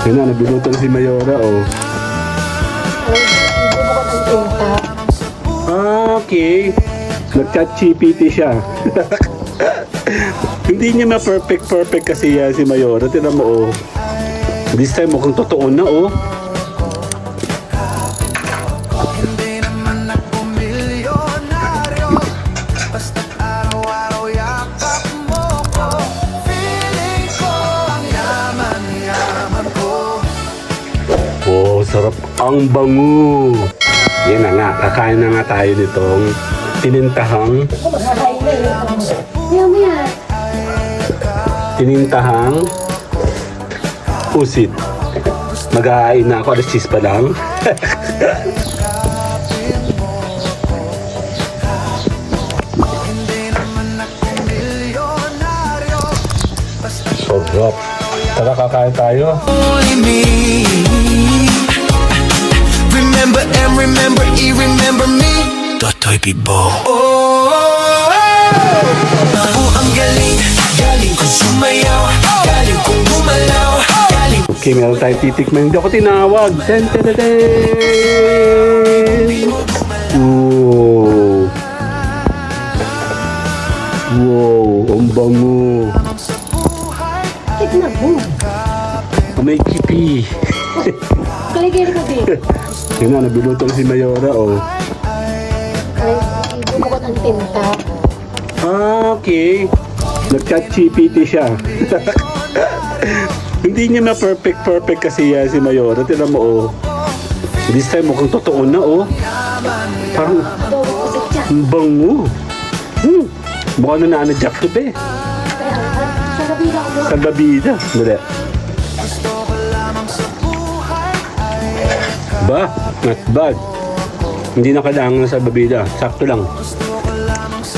Yun na, nagluluto na si Mayora, oh. Okay. Nag-chat GPT siya. Hindi niya ma-perfect kasi yan si Mayora. Tignan mo, oh. This time mukhang totoo na, oh. Oh, sarap. Ang bango. Yan na nga, kakain na nga tayo nitong tinintahang pusit. Mag-aain na ako, alas 6 pa lang. Sarap. Tara, kakain tayo. Remember and remember, remember me. Totoy Bibo. Ang galing, galing ko sumayaw, galing ko gumalaw, galing. Okay, meron tayong titikman. Hindi ako tinawag. Wow. Wow, ang bango. Tignan mo. May kipi. Kaligay ka din. Yun na, nagluluto na si Mayora, oh. Ay, bukod ang tinta. Okay. Nag-chat GPT siya. Hindi niya ma-perfect kasi yan si Mayora. Tignan mo, oh. This time mukhang totoo na, oh. Parang Adobo ko sa tiyan. ang bango. Mukhang nananadyak to, be. Sa gabi lang mo. Salbabida. Dali. Ba? Not bad. Hindi na kailangan sa salbabida. Sakto lang.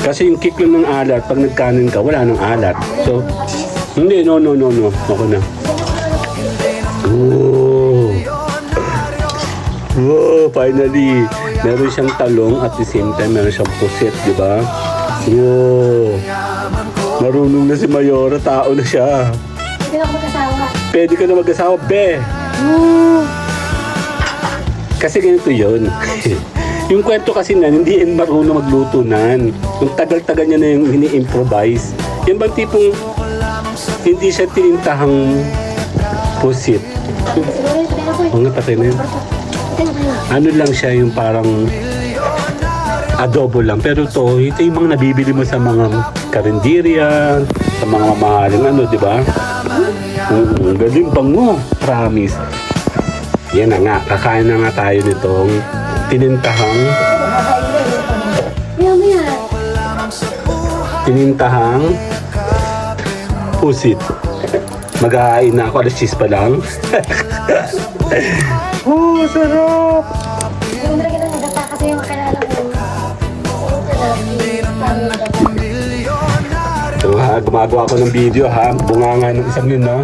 Kasi yung kick lang ng alat, pag nagkanin ka, wala nang alat. So, hindi, no. Ako na. Oh. Wow, finally. Meron siyang talong at the same time meron siyang pusit, di ba? Wow. Marunong na si Mayora, tao na siya. Hindi na ako magkasawa. Pwede ka na mag-asawa, be. Kasi ganito yun. Yung kwento kasi na, hindi yan marunong magluto nan. Yung tagal-tagal niya na yung ini-improvise. Yan bang tipong hindi siya tinintahang pusit. Siguro yun, patay na ko eh. Oo nga, patay na yun. Patay na. Ano lang siya yung parang adobo lang. Pero ito yung mga nabibili mo sa mga karinderya, sa mga mamahaling ano, di ba? Galing bango. Promise. Yan na nga, kakain na nga tayo nitong tinintahang pusit. Mag-aain na ako, alas 6 pa lang. Oh, sarap! Yung nilagyan ng gata kasi yung kakilala ko. So, ha, gumagawa ako ng video, ha? Bunganga ng isang yun, no?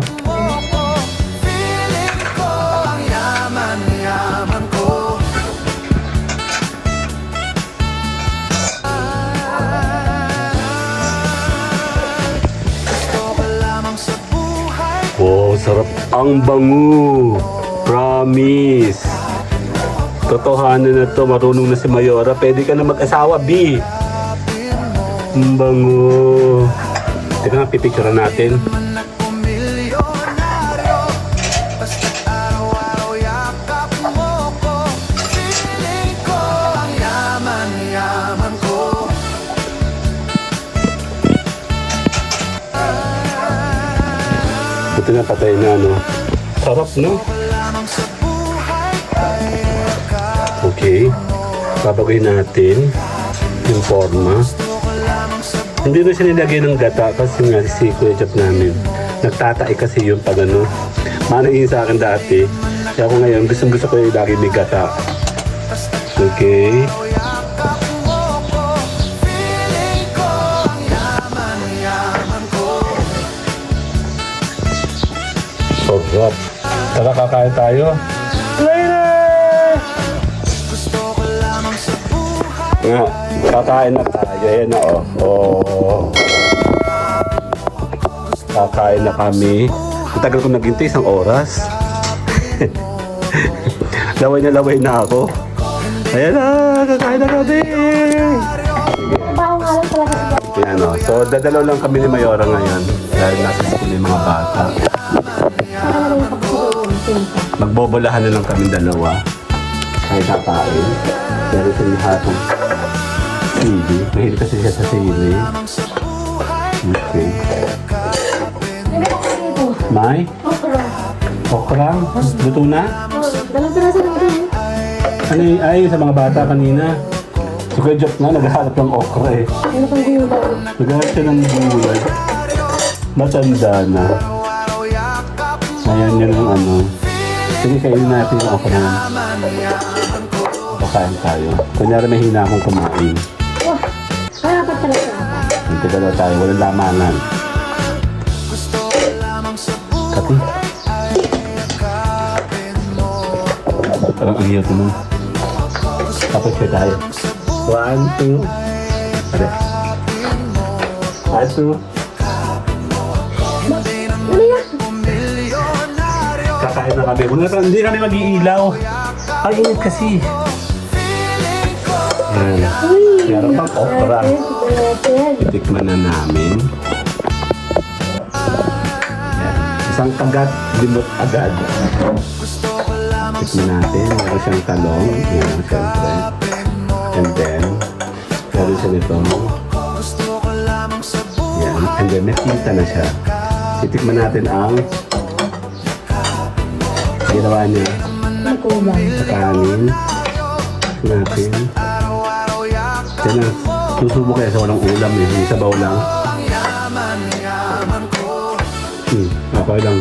Wow, sarap. Ang bango. Promise. Totohanan na to. Marunong na si Mayora. Pwede ka na mag-asawa, B. Ang bango. Teka nga, pipicturean natin. Ito na, patay na, no? Sarap, no? Okay. Babagoy natin yung forma. Hindi na siya nilagay ng gata kasi nga si Kuya Jeff namin. Nagtatae kasi yung pag ano. Manangin sa akin dati. Kaya ako ngayon, gusto ko yung lagi may gata. Okay. Sarap. Tara, kakain tayo. Later! Nga, kakain na tayo. Ayan na, oh. Oh. Kakain na kami. Ang tagal ko naghintay, 1 oras. Laway na ako. Ayan na, kakain na kami. Baho nga lang talaga siya. Ayan o. So, dadalaw lang kami ni Mayora ngayon. Dahil nasa school yung mga bata. Saka na rin yung kapatid. Magbobolahan na lang kami dalawa. Kahit kakain. Pero sa hatong sili. Mahilig kasi siya sa sili. Okay. May ako dito. May? Okra. Okra? Luto na? Dalang piraso lang ito. Ano yun? Ay, sa mga bata kanina. Si Kuya Jeff nga, naghahanap ng okra eh. Ano pang gulay? Naghahanap siya ng gulay. Matanda na. Ayan yun ang ano. Sige, kainin natin yung okra. Kakain tayo. Kunyari may hina akong kumain. Oh, kaya dapat pala siya. Dito dalawa tayo, walang lamangan. Kati. Parang ang hirap mo. Tapos siya tayo. 1, 2. Pare. 1, 2. Ano yan? Kakain na kami. Hindi kami mag-iilaw. Ay, init kasi. Ayan. Meron pang okra. Tikman na namin. Ayan. Isang kagat, limot agad. Tikman natin. Meron siyang talong. Ayan, syempre. And then, meron siya nito. Ayan. And then, may tinta na siya. Titikman natin ang ginawa niya sa kanin. Natin. Yan na. Susubo kaya sa walang ulam eh. Yung sabaw lang. Okay lang.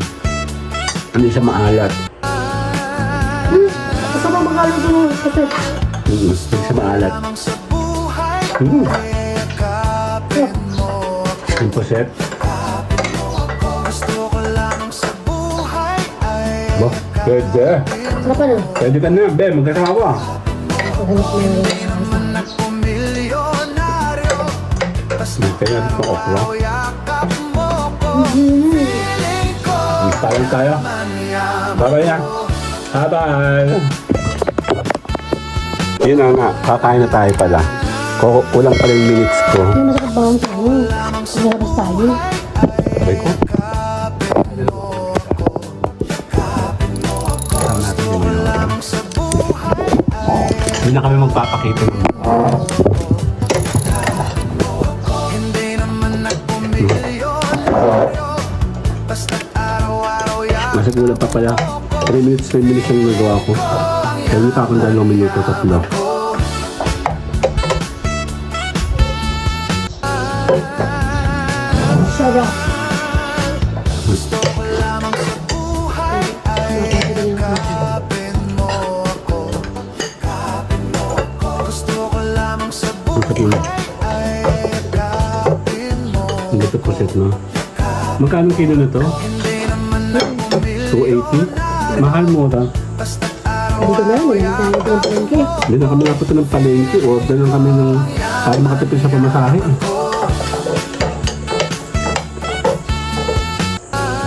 Hindi siya maalat. Gusto mo makaluto mo kasi. Hindi siya maalat. Yung poset. Ba? Pwede. Ano pa na? Pwede ka na. Be, magkatawa. Maghanap na yung Kaya natin itong okra. Parang tayo. Bye-bye na. Bye-bye. Yun na nga. Kakain na tayo pala. Kulang pala yung minutes ko. Hindi masakit ba ang tayo? Maglabas tayo. Sabay ko. Kasama natin yung Mayora. Hindi na kami magpapakita ng Nasa gulat pa pala. 3 minutes yung nagawa ko. Kaya hindi pa akong 2 minuto, 3. Sarap. Ang katulad. Hindi ito poset, no? Magkano kilo na to? 280? Mahal mo ta. Dito na, wala tayo dito ng palengke. Hindi na kami napunta ng palengke. Order lang kami ng para makatipid sa pamasahe.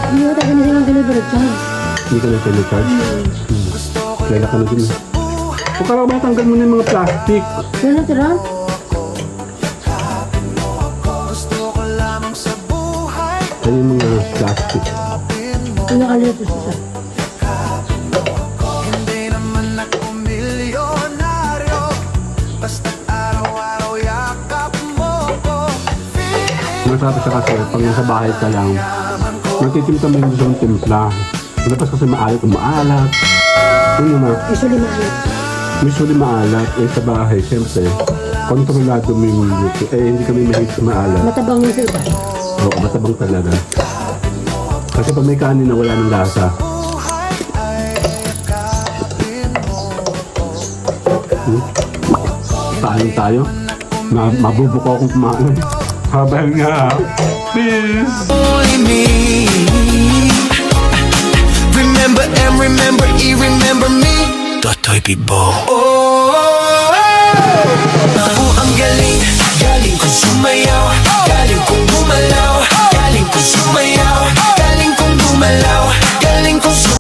Hindi mo tayo ganun silang delivery charge. Hindi ka na charge. Kaya ka na din. O kaya ba tanggal mo na yung mga plastic? Yan na tira? Kaya yung mga plastic. Ang nakalito siya. Masabi siya kasi, pag nasa bahay ka lang, nagtitimta mo yung gusto ng timpla. Tapos kasi maalat. Yun naman, Usually maalat. usually maalat. Eh sa bahay, siyempre, kontrolado mo yung luto. Eh, hindi kami mahilig sa maalat. Matabang yung sa iba. Oo, matabang talaga. Kasi pag may kanin na wala ng lasa. Paano tayo? Mabubuko akong kumain. Habang nga. Peace! Only me. Remember and remember, remember me. Totoy Pibo. Oh.